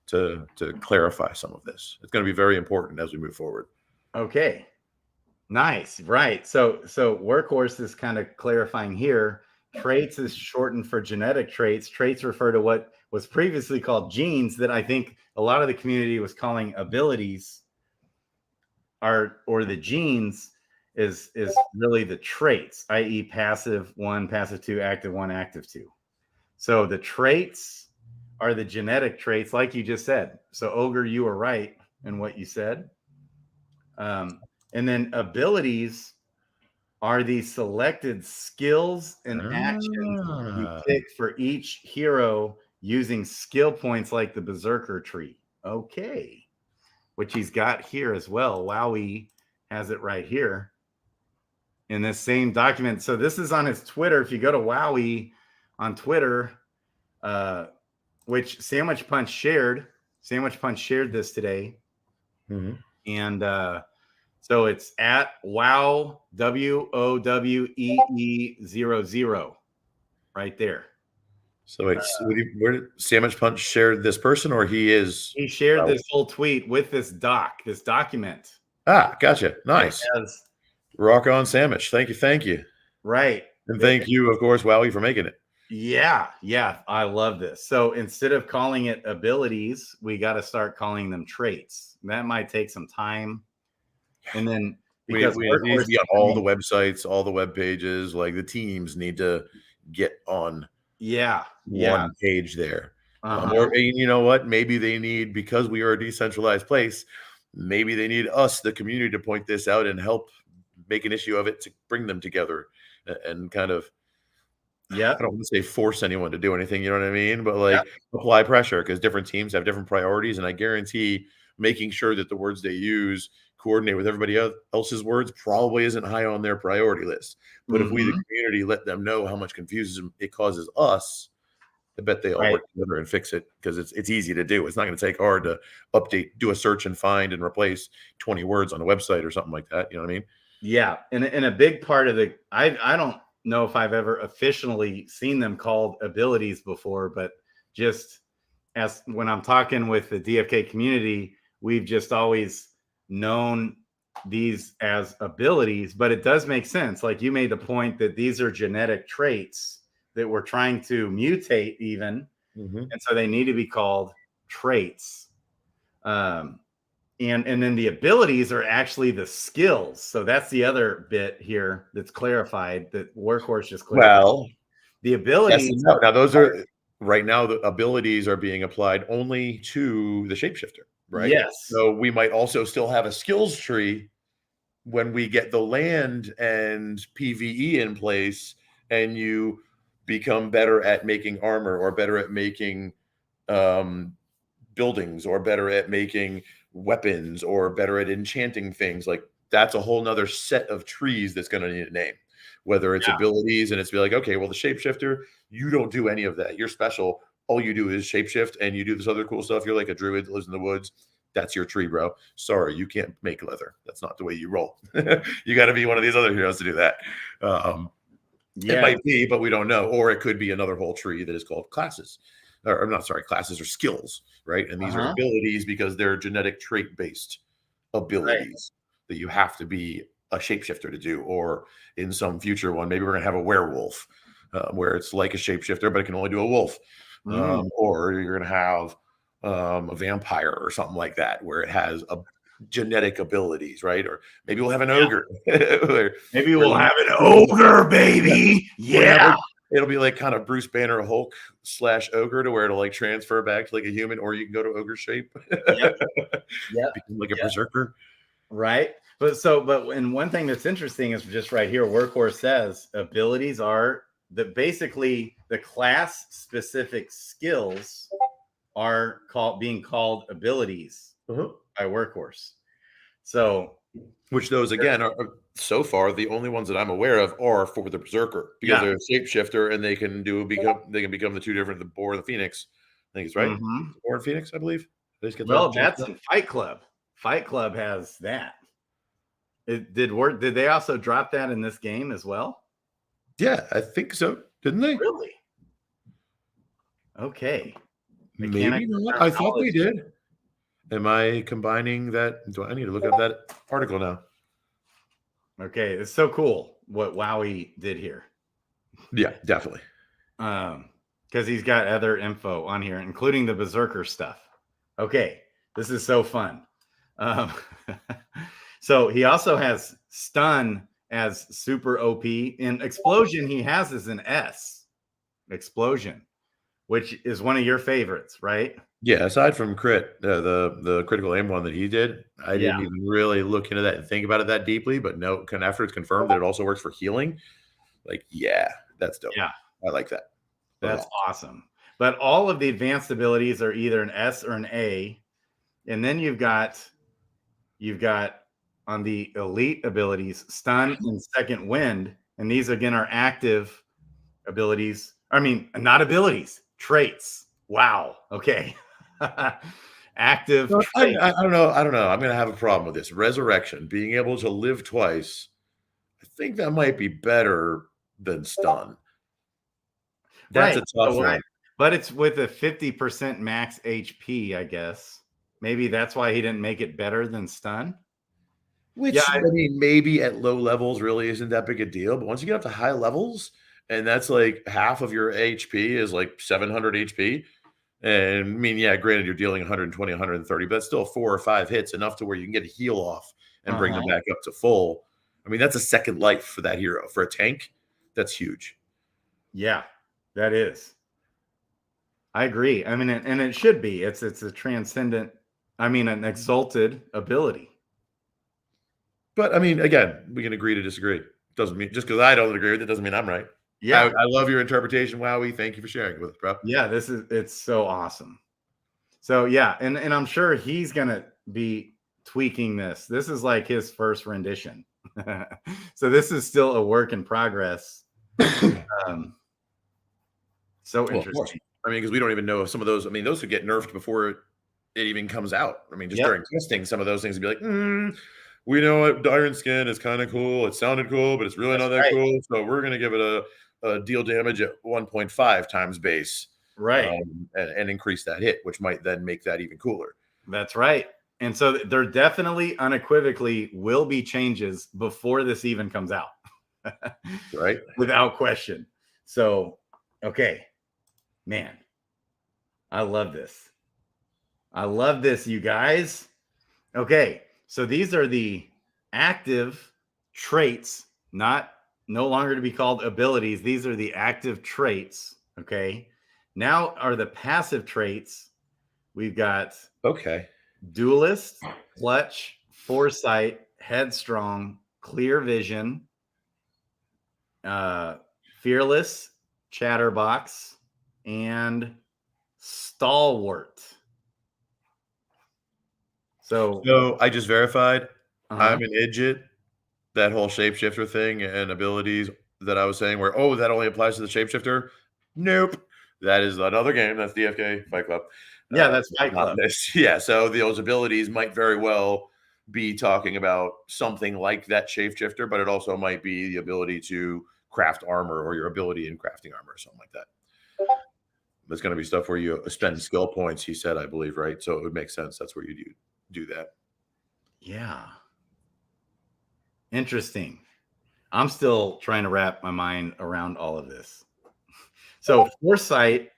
to clarify some of this. It's going to be very important as we move forward. Okay. Nice. Right. So workhorse is kind of clarifying here. Traits is shortened for genetic traits. Traits refer to what was previously called genes that I think a lot of the community was calling abilities, or the genes is really the traits, i.e. passive 1, passive 2, active 1, active 2. So the traits are the genetic traits, like you just said. So Ogre, you were right in what you said. And then abilities are the selected skills and actions you pick for each hero using skill points like the Berserker tree. Okay. Which he's got here as well. Wowie has it right here in this same document. So this is on his Twitter. If you go to Wowie on Twitter, which Sandwich Punch shared this today. And so it's at wow WOWEE00 right there. So wait, where did Sandwich Punch share this person, or he shared this whole tweet with this document. Gotcha. Nice. Rock on, Sandwich. Thank you. Right. And thank you, of course, Wowie, for making it. Yeah, I love this. So instead of calling it abilities, we got to start calling them traits. That might take some time. And then because we need to be on all the websites, all the web pages, like the teams need to get on one page there. Or you know what? Maybe they need, because we are a decentralized place, maybe they need us, the community, to point this out and help make an issue of it to bring them together and kind of, I don't want to say force anyone to do anything, you know what I mean? But like apply pressure, because different teams have different priorities. And I guarantee making sure that the words they use coordinate with everybody else's words probably isn't high on their priority list. But if we, the community, let them know how much confusion it causes us, I bet they all work together and fix it, because it's easy to do. It's not going to take hard to update, do a search and find and replace 20 words on a website or something like that. You know what I mean? Yeah. And a big part of I don't know if I've ever officially seen them called abilities before, but just as when I'm talking with the DFK community, we've just always known these as abilities, but it does make sense. Like you made the point that these are genetic traits that we're trying to mutate even. And so they need to be called traits. And then the abilities are actually the skills. So that's the other bit here that's clarified, that Workhorse just clarified. Well, the abilities. Yes, now those are right now, the abilities are being applied only to the shapeshifter, right? Yes. So we might also still have a skills tree when we get the land and PvE in place, and you become better at making armor, or better at making buildings, or better at making weapons, or better at enchanting things. Like that's a whole nother set of trees that's going to need a name, whether it's abilities, and it's be like, okay, well, the shapeshifter, you don't do any of that. You're special. All you do is shapeshift, and you do this other cool stuff. You're like a druid that lives in the woods. That's your tree, bro. Sorry, you can't make leather. That's not the way you roll. You got to be one of these other heroes to do that. It might be, but we don't know. Or it could be another whole tree that is called classes. Or I'm not sorry, classes or skills, right? And these are abilities because they're genetic trait based abilities that you have to be a shapeshifter to do. Or in some future one, maybe we're gonna have a werewolf where it's like a shapeshifter, but it can only do a wolf. Or you're gonna have a vampire or something like that, where it has a genetic abilities, right? Or maybe we'll have an ogre. Maybe we'll have an ogre, baby. Yeah. It'll be like kind of Bruce Banner Hulk / ogre, to where it'll like transfer back to like a human, or you can go to ogre shape. Become like a berserker. Right. But and one thing that's interesting is just right here, Workhorse says abilities are basically the class specific skills are being called abilities by Workhorse. So, which those again are so far the only ones that I'm aware of are for the berserker, because they're a shapeshifter and they can become the two different, the boar and the phoenix. I think it's right. Boar and phoenix, I believe. Well, that's in Fight Club. Fight Club has that. It did work. Did they also drop that in this game as well? Yeah, I think so. Didn't they? Really? Okay. Maybe not. I thought they did. Am I combining that? Do I need to look up that article now? Okay, it's so cool what Wowie did here. Yeah, definitely. Because he's got other info on here, including the berserker stuff. Okay, this is so fun. So he also has stun as super OP. In explosion, he has as an S. Explosion, which is one of your favorites, right? Yeah, aside from crit, the critical aim one that he did, I didn't even really look into that and think about it that deeply. But no, after it's confirmed that it also works for healing, like, yeah, that's dope. Yeah, I like that. That's awesome. But all of the advanced abilities are either an S or an A, and then you've got on the elite abilities stun and second wind, and these again are active abilities. I mean, not abilities, traits. Wow. Okay. Active. No, I don't know. I'm going to have a problem with this. Resurrection, being able to live twice. I think that might be better than stun. That's a tough one. But it's with a 50% max HP, I guess. Maybe that's why he didn't make it better than stun. Which, I mean, maybe at low levels really isn't that big a deal. But once you get up to high levels, and that's like half of your HP is like 700 HP. And I mean, yeah, granted, you're dealing 120, 130, but that's still 4 or 5 hits, enough to where you can get a heal off and bring them back up to full. I mean, that's a second life for that hero. For a tank, that's huge. Yeah, that is. I agree. I mean, and it should be. It's a transcendent, an exalted ability. But I mean, again, we can agree to disagree. Doesn't mean just because I don't agree with it doesn't mean I'm right. Yeah, I love your interpretation, Wowie. Thank you for sharing it with us, bro. Yeah, it's so awesome. So yeah, and I'm sure he's gonna be tweaking this. This is like his first rendition. So this is still a work in progress. So interesting. I mean, because we don't even know if some of those, I mean, those could get nerfed before it even comes out. I mean, just during testing, some of those things would be like, we know what Iron Skin is kind of cool. It sounded cool, but it's really not that cool. So we're going to give it a deal damage at 1.5 times base. Right. And increase that hit, which might then make that even cooler. That's right. And so there definitely unequivocally will be changes before this even comes out. Right. Without question. So, okay. Man, I love this. I love this, you guys. Okay. So these are the active traits, no longer to be called abilities. These are the active traits. Okay. Now are the passive traits. We've got duelist, clutch, foresight, headstrong, clear vision, fearless, chatterbox, and stalwart. So I just verified. I'm an idiot. That whole shapeshifter thing and abilities that I was saying where, that only applies to the shapeshifter. Nope. That is another game. That's DFK Fight Club. Yeah, that's Fight Club. Yeah, so those abilities might very well be talking about something like that shapeshifter, but it also might be the ability to craft armor or your ability in crafting armor or something like that. There's going to be stuff where you spend skill points, he said, I believe, right? So it would make sense. That's where you do that. Yeah. Interesting. I'm still trying to wrap my mind around all of this. So foresight,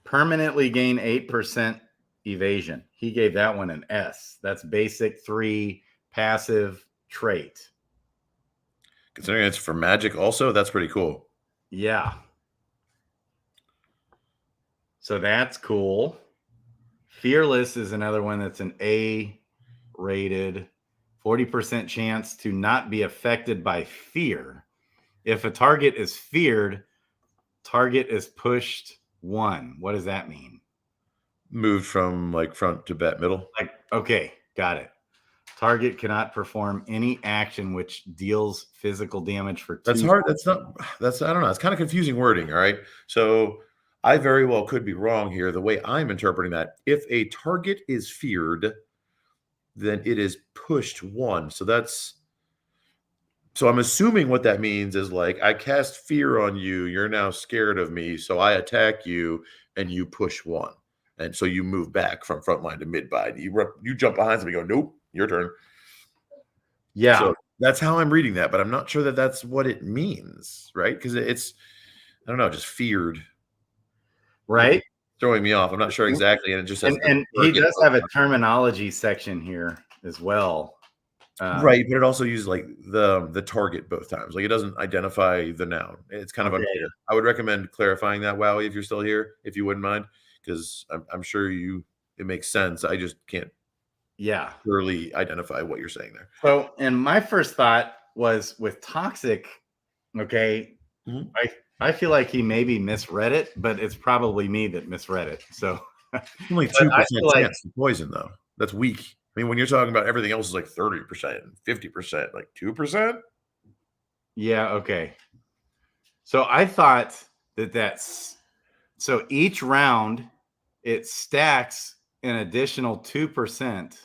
permanently gain 8% evasion. He gave that one an S. That's basic 3 passive trait. Considering it's for magic also, that's pretty cool. Yeah. So that's cool. Fearless is another one that's an A rated. 40% chance to not be affected by fear. If a target is feared, target is pushed 1. What does that mean? Moved from like front to back middle. Okay, got it. Target cannot perform any action which deals physical damage for 2. That's hard. I don't know. It's kind of confusing wording. All right. So I very well could be wrong here. The way I'm interpreting that, if a target is feared, then it is pushed 1. So I'm assuming what that means is like, I cast fear on you. You're now scared of me. So I attack you and you push 1. And so you move back from front line to mid bind. You jump behind somebody and go, nope, your turn. Yeah. So that's how I'm reading that, but I'm not sure that that's what it means, right? Because it's, I don't know, just feared. Right. Throwing me off. I'm not sure exactly. And it just says, and he does have a terminology section here as well. Right, but it also uses like the target both times. Like it doesn't identify the noun. It's kind of unclear. I would recommend clarifying that, Wowie, if you're still here, if you wouldn't mind, because I'm sure it makes sense. I just can't clearly identify what you're saying there. So, and my first thought was with toxic, okay, I feel like he maybe misread it, but it's probably me that misread it. So only 2% chance to poison though. That's weak. I mean, when you're talking about everything else is like 30%, 50%, like 2%. Yeah. Okay. So I thought that's so each round it stacks an additional 2%.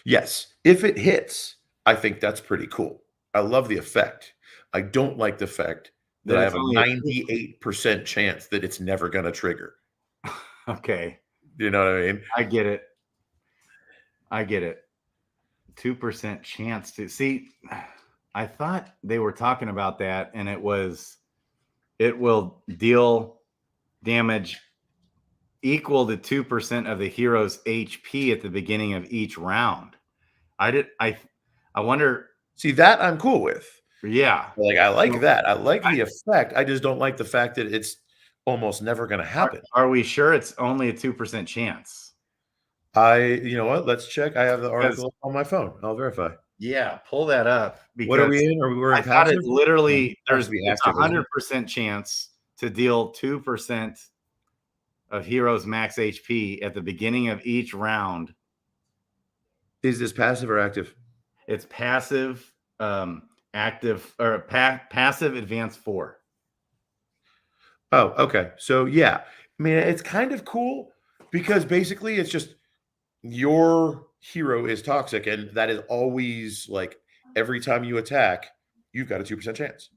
Yes. If it hits, I think that's pretty cool. I love the effect. I don't like the fact that I have a 98% chance that it's never going to trigger. Okay. You know what I mean? I get it. 2% chance to see. I thought they were talking about that, and it will deal damage equal to 2% of the hero's HP at the beginning of each round. I wonder. See, that I'm cool with. Yeah. Like I like that. I like the effect. I just don't like the fact that it's almost never going to happen. Are we sure it's only a 2% chance? You know what? Let's check. I have the article on my phone. I'll verify. Yeah, pull that up. What are we in? We're in I thought it literally there's a 100% chance to deal 2% of heroes max HP at the beginning of each round. Is this passive or active? It's passive, active, or passive advance 4. Oh, okay. So yeah, I mean, it's kind of cool because basically it's just your hero is toxic, and that is always like every time you attack, you've got a 2% chance.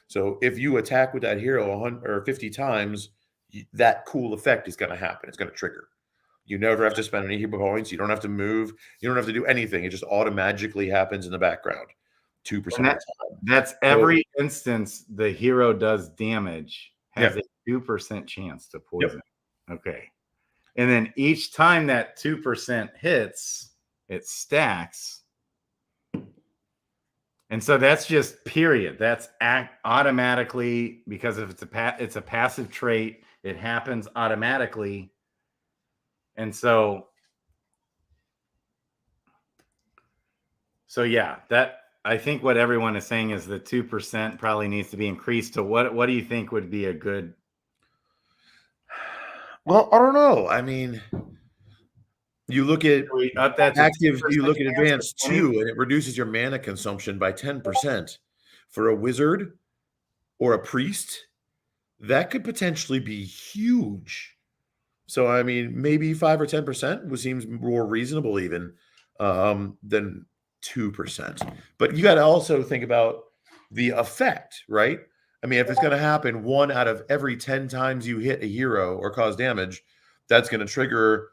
So if you attack with that hero 100 or 50 times, that cool effect is going to happen. It's going to trigger. You never have to spend any hero points. You don't have to move. You don't have to do anything. It just automatically happens in the background 2% of the time. That's every instance the hero does damage has a 2% chance to poison. Yep. Okay. And then each time that 2% hits, it stacks. And so that's just period. That's automatically, because if it's a passive trait, it happens automatically. And so yeah, that I think what everyone is saying is the 2% probably needs to be increased to what do you think would be a good? Well, I don't know. I mean, you look at active, you look at advanced 2, and it reduces your mana consumption by 10%. For a wizard or a priest, that could potentially be huge. So, I mean, maybe 5 or 10% seems more reasonable even than 2%. But you got to also think about the effect, right? I mean, if it's going to happen 1 out of every 10 times you hit a hero or cause damage, that's going to trigger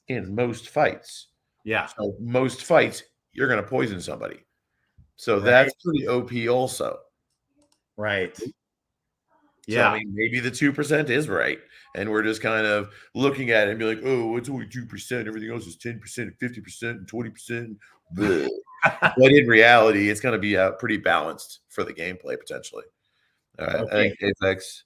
in most fights. Yeah. So most fights, you're going to poison somebody. So that's pretty OP also. Right. Yeah. So, I mean, maybe the 2% is right. And we're just kind of looking at it and be like, oh, it's only 2%. Everything else is 10%, 50%, and 20%. But in reality, it's going to be pretty balanced for the gameplay potentially. All right. Okay. I think Apex.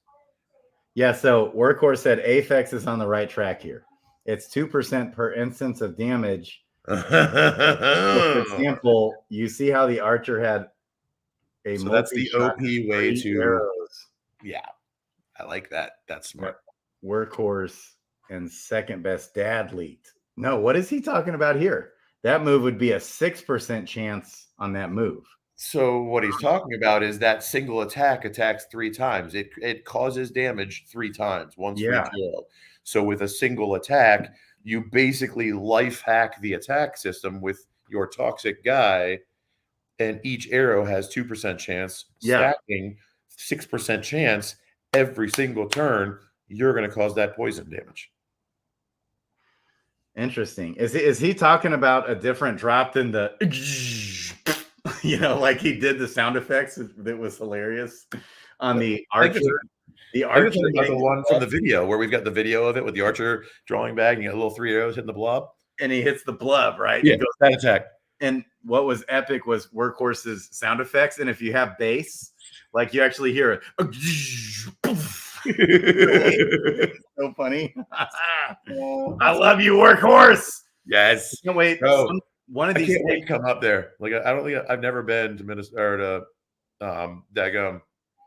Yeah. So Workhorse said Apex is on the right track here. It's 2% per instance of damage. So for example, you see how the archer had a so that's the OP way to arrows. Yeah. I like that. That's smart. Workhorse and second best dad leaked. No, what is he talking about here? That move would be a 6% chance on that move. So what he's talking about is that single attack attacks 3 times. It causes damage 3 times, once for each hero. So with a single attack, you basically life hack the attack system with your toxic guy, and each arrow has 2% chance, stacking 6% chance every single turn. You're going to cause that poison damage. Interesting. Is he talking about a different drop than the, like he did the sound effects that was hilarious on the archer? The archer about the one from the video where we've got the video of it with the archer drawing back and you got little 3 arrows hitting the blob. And he hits the blob, right? Yeah, goes that attack. And what was epic was Workhorse's sound effects. And if you have bass, like you actually hear it. So funny. I love you, Workhorse. Yes. Can't wait. One of these can't wait to come up there. Like I don't think I've never been to Minnesota or to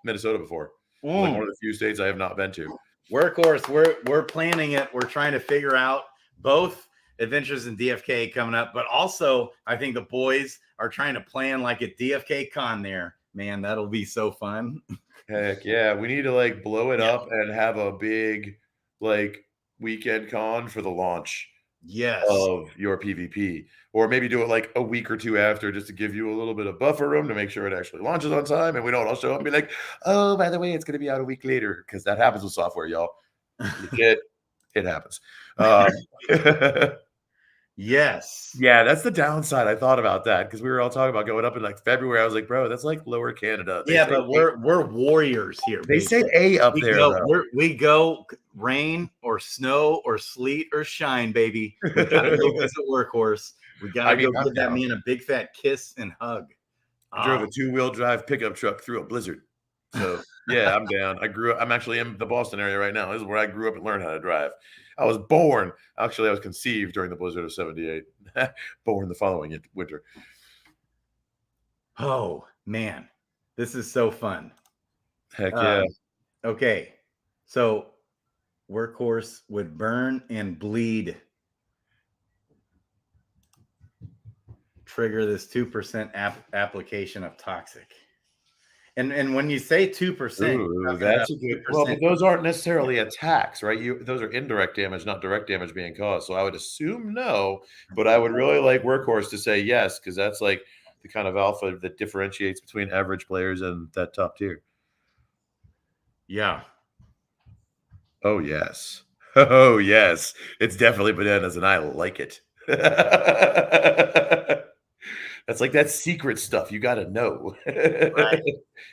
Minnesota before. Like one of the few states I have not been to. Workhorse, we're planning it. We're trying to figure out both Adventures in DFK coming up, but also I think the boys are trying to plan like a DFK con there. Man, that'll be so fun. Heck yeah. We need to like blow it up and have a big like weekend con for the launch of your PvP. Or maybe do it like a week or 2 after just to give you a little bit of buffer room to make sure it actually launches on time. And we don't all show up and be like, oh, by the way, it's going to be out a week later. Because that happens with software, y'all. It happens. Yes. Yeah, that's the downside. I thought about that because we were all talking about going up in like February. I was like, bro, that's like lower Canada. But we're warriors here. They say A up there. We go rain or snow or sleet or shine, baby. We gotta go visit Workhorse. We gotta go give that man a big fat kiss and hug. I drove a 2-wheel drive pickup truck through a blizzard. So yeah, I'm down. I'm actually in the Boston area right now. This is where I grew up and learned how to drive. I was born. Actually, I was conceived during the blizzard of 78. Born the following winter. Oh, man. This is so fun. Heck yeah. Okay. So Workhorse would burn and bleed. Trigger this 2% application of toxic. And when you say 2%, Ooh, that's a good. Well, but those aren't necessarily attacks, right? Those are indirect damage, not direct damage being caused. So I would assume no, but I would really like Workhorse to say yes, because that's like the kind of alpha that differentiates between average players and that top tier. Yeah. Oh yes. Oh yes. It's definitely bananas, and I like it. That's like that secret stuff you got to know. Right.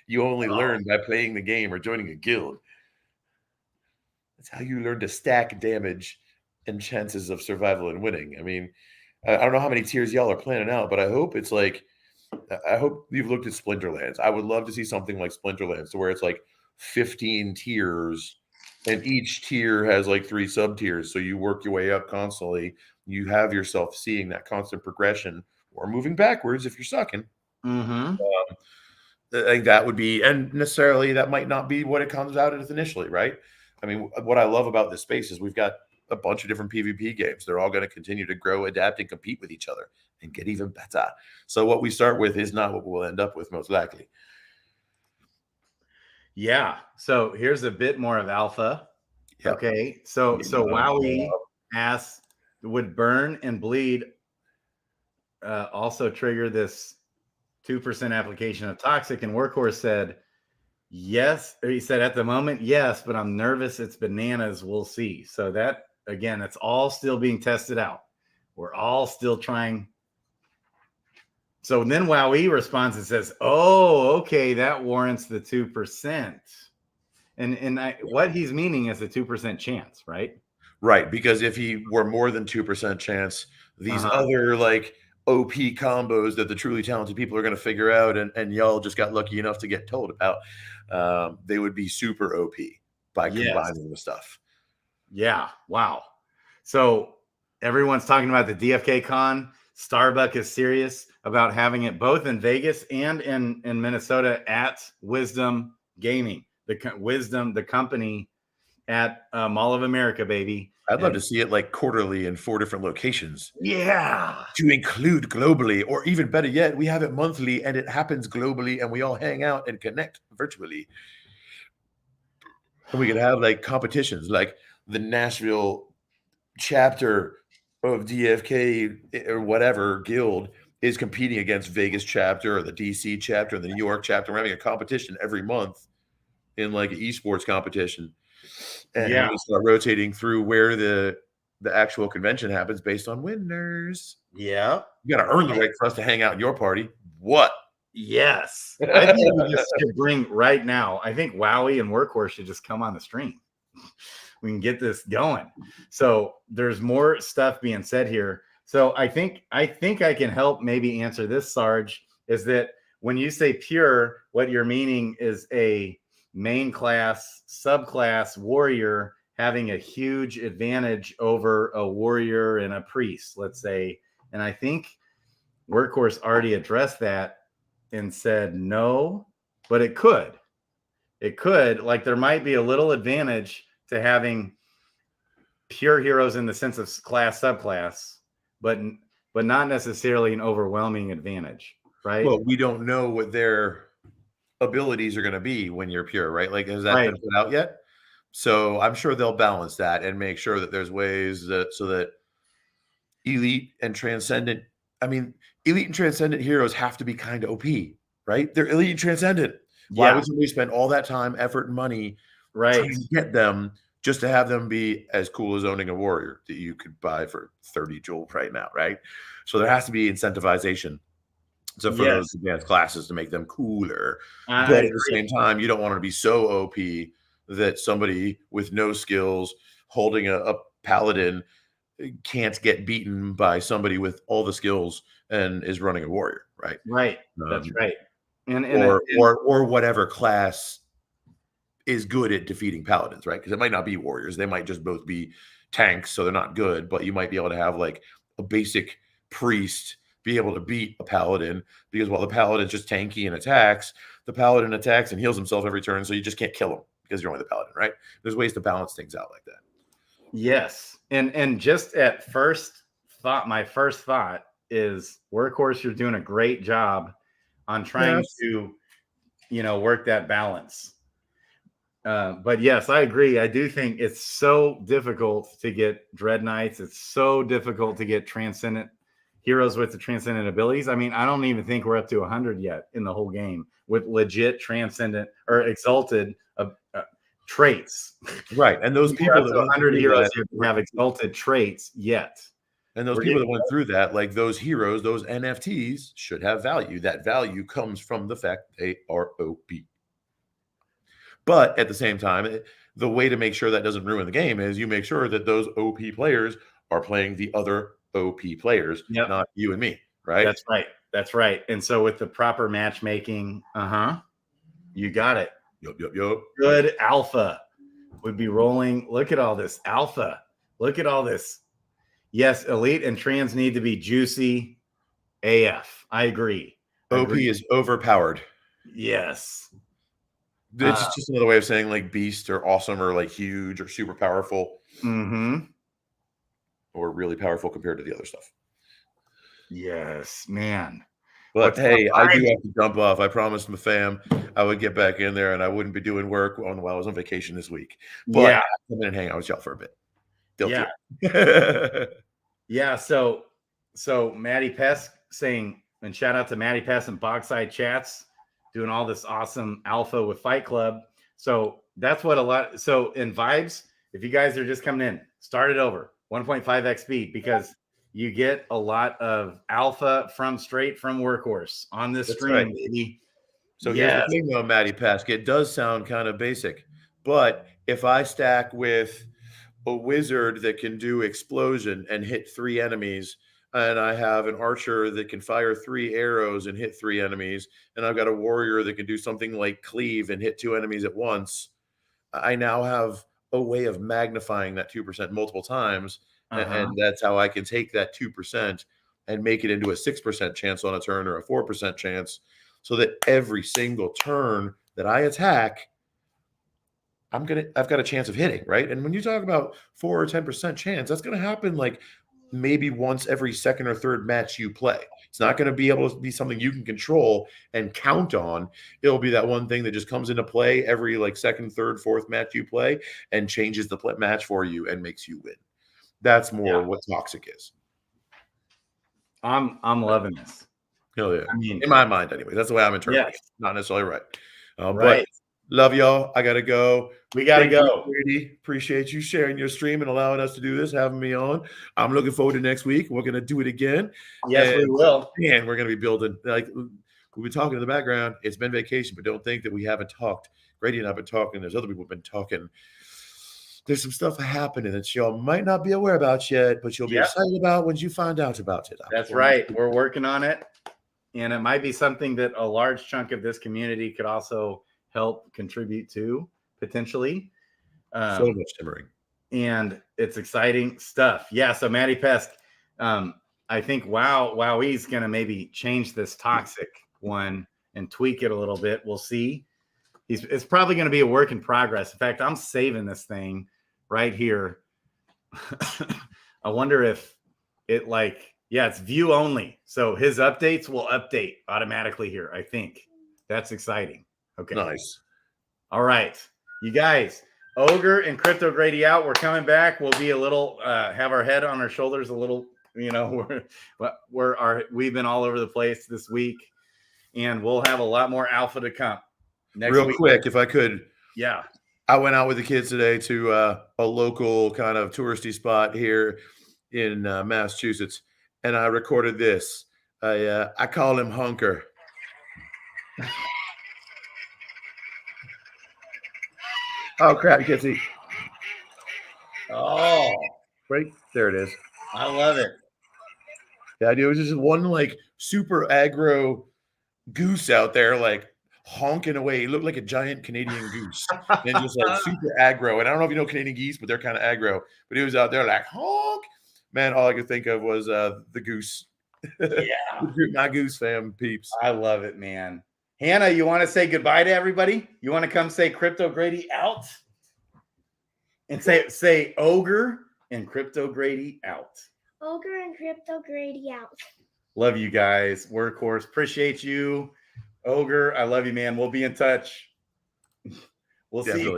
You only Wow. learn by playing the game or joining a guild. That's how you learn to stack damage and chances of survival and winning. I mean, I don't know how many tiers y'all are planning out, but I hope it's like I hope you've looked at Splinterlands. I would love to see something like Splinterlands, to where it's like 15 tiers, and each tier has like 3 sub tiers. So you work your way up constantly. You have yourself seeing that constant progression, or moving backwards if you're sucking. Mm-hmm. I think that would be, and necessarily that might not be what it comes out as initially, right? I mean, what I love about this space is we've got a bunch of different PvP games. They're all going to continue to grow, adapt, and compete with each other and get even better. So what we start with is not what we'll end up with, most likely. Yeah. So here's a bit more of alpha. Yep. Okay. So Wowie asks, would burn and bleed also trigger this 2% application of toxic? And Workhorse said yes. Or he said at the moment, yes, but I'm nervous. It's bananas. We'll see. So that, again, it's all still being tested out. We're all still trying. So then Wowie responds and says, oh, okay, that warrants the 2%. And what he's meaning is a 2% chance, right? Right, because if he were more than 2% chance, these other like OP combos that the truly talented people are going to figure out, and y'all just got lucky enough to get told about, they would be super OP by combining the stuff. Yeah. Wow. So everyone's talking about the DFK Con. Starbuck is serious about having it both in Vegas and in Minnesota at Wisdom Gaming. The company at Mall of America, baby. I'd love to see it like quarterly in 4 different locations. Yeah. To include globally, or even better yet, we have it monthly and it happens globally and we all hang out and connect virtually. And we could have like competitions, like the Nashville chapter of DFK or whatever guild is competing against Vegas chapter or the DC chapter and the New York chapter. We're having a competition every month in like an esports competition. And we start rotating through where the actual convention happens based on winners. Yeah. You got to earn the right for us to hang out in your party. What? Yes. I think we just should bring right now. I think Wowie and Workhorse should just come on the stream. We can get this going. So there's more stuff being said here. So I think I can help maybe answer this, Sarge, is that when you say pure, what you're meaning is a main class, subclass warrior having a huge advantage over a warrior and a priest, let's say. And I think Workhorse already addressed that and said no, but it could. It could. Like there might be a little advantage to having pure heroes in the sense of class, subclass, but not necessarily an overwhelming advantage, right? Well, we don't know what their abilities are going to be when you're pure, right? Like, has that been put out yet? So I'm sure they'll balance that and make sure that there's ways that so that elite and transcendent. I mean, elite and transcendent heroes have to be kind of OP, right? They're elite and transcendent. Why would somebody spend all that time, effort, and money trying to get them just to have them be as cool as owning a warrior that you could buy for 30 jewel right now, right? So there has to be incentivization. So for those advanced classes to make them cooler. But at the same time, you don't want to be so OP that somebody with no skills holding a paladin can't get beaten by somebody with all the skills and is running a warrior, right? Right. That's right. Or whatever class is good at defeating paladins, right? Because it might not be warriors. They might just both be tanks, so they're not good, but you might be able to have like a basic priest be able to beat a paladin, because while the paladin's just tanky and attacks, the paladin attacks and heals himself every turn, so you just can't kill him, because you're only the paladin, right? There's ways to balance things out like that. Yes. And just at first thought, my first thought is Workhorse, you're doing a great job on trying to, work that balance. But yes, I agree. I do think it's so difficult to get Dread Knights. It's so difficult to get transcendent heroes with the transcendent abilities. I mean, I don't even think we're up to 100 yet in the whole game with legit transcendent or exalted traits. Right. And those people that 100 heroes have exalted traits yet. And those people that went through that, like those heroes, those NFTs should have value. That value comes from the fact they are OP. But at the same time, the way to make sure that doesn't ruin the game is you make sure that those OP players are playing the other OP players, not you and me, right? That's right. That's right. And so with the proper matchmaking, you got it. Yup. Good alpha would be rolling. Look at all this alpha. Look at all this. Yes, elite and trans need to be juicy AF. I agree. OP is overpowered. Yes. It's just another way of saying like beast or awesome or like huge or super powerful. Or really powerful compared to the other stuff. Yes, man. But hey, I do have to jump off. I promised my fam I would get back in there and I wouldn't be doing work while I was on vacation this week. But I'll come in and hang out with y'all for a bit. Yeah. So Maddie Pest saying, and shout out to Maddie Pest and Bogside Chats doing all this awesome alpha with Fight Club. So that's what so in vibes, if you guys are just coming in, start it over 1.5x speed because you get a lot of alpha straight from Workhorse on this stream, baby. So here's the thing though, Maddie Pask. It does sound kind of basic, but if I stack with a wizard that can do explosion and hit 3 enemies, and I have an archer that can fire 3 arrows and hit 3 enemies, and I've got a warrior that can do something like cleave and hit 2 enemies at once, I now have a way of magnifying that 2% multiple times. And that's how I can take that 2% and make it into a 6% chance on a turn or a 4% chance so that every single turn that I attack, I've got a chance of hitting, right? And when you talk about 4 or 10% chance, that's going to happen like maybe once every second or third match you play. It's not going to be able to be something you can control and count on. It'll be that one thing that just comes into play every like second, third, fourth match you play and changes the match for you and makes you win. That's more what toxic is. I'm loving this. Hell yeah. I mean, in my mind anyway. That's the way I'm interpreting it. Not necessarily right. But love y'all. I got to go. We got to go. Appreciate you sharing your stream and allowing us to do this, having me on. I'm looking forward to next week. We're going to do it again. Yes, we will. And we're going to be building, like we've been talking in the background. It's been vacation, but don't think that we haven't talked. Grady and I have been talking. There's other people who have been talking. There's some stuff happening that y'all might not be aware about yet, but you'll be excited about when you find out about it. That's right. We're working on it. And it might be something that a large chunk of this community could also help contribute to, potentially. So much simmering. And it's exciting stuff. Yeah, so Maddie Pest, I think Wowie's going to maybe change this toxic one and tweak it a little bit. We'll see. It's probably going to be a work in progress. In fact, I'm saving this thing right here. I wonder if it it's view only. So his updates will update automatically here. I think that's exciting. Okay. Nice. All right. You guys, Ogre and Crypto Grady out. We're coming back. We'll be a little, have our head on our shoulders a little, we've been all over the place this week and we'll have a lot more alpha to come. Real quick, if I could. Yeah. I went out with the kids today to a local kind of touristy spot here in Massachusetts, and I recorded this. I call him Hunker. Oh, crap. You can't see. Oh. Right? There it is. I love it. Yeah, dude. It was just one like super aggro goose out there, like honking away. He looked like a giant Canadian goose and just like super aggro. And I don't know if you know Canadian geese, but they're kind of aggro. But he was out there like honk. Man, all I could think of was the goose. Yeah. My goose fam peeps. I love it, man. Hannah, you want to say goodbye to everybody? You want to come say Crypto Grady out? And say Ogre and Crypto Grady out. Ogre and Crypto Grady out. Love you guys. Workhorse. Appreciate you. Ogre, I love you, man. We'll be in touch. We'll see you.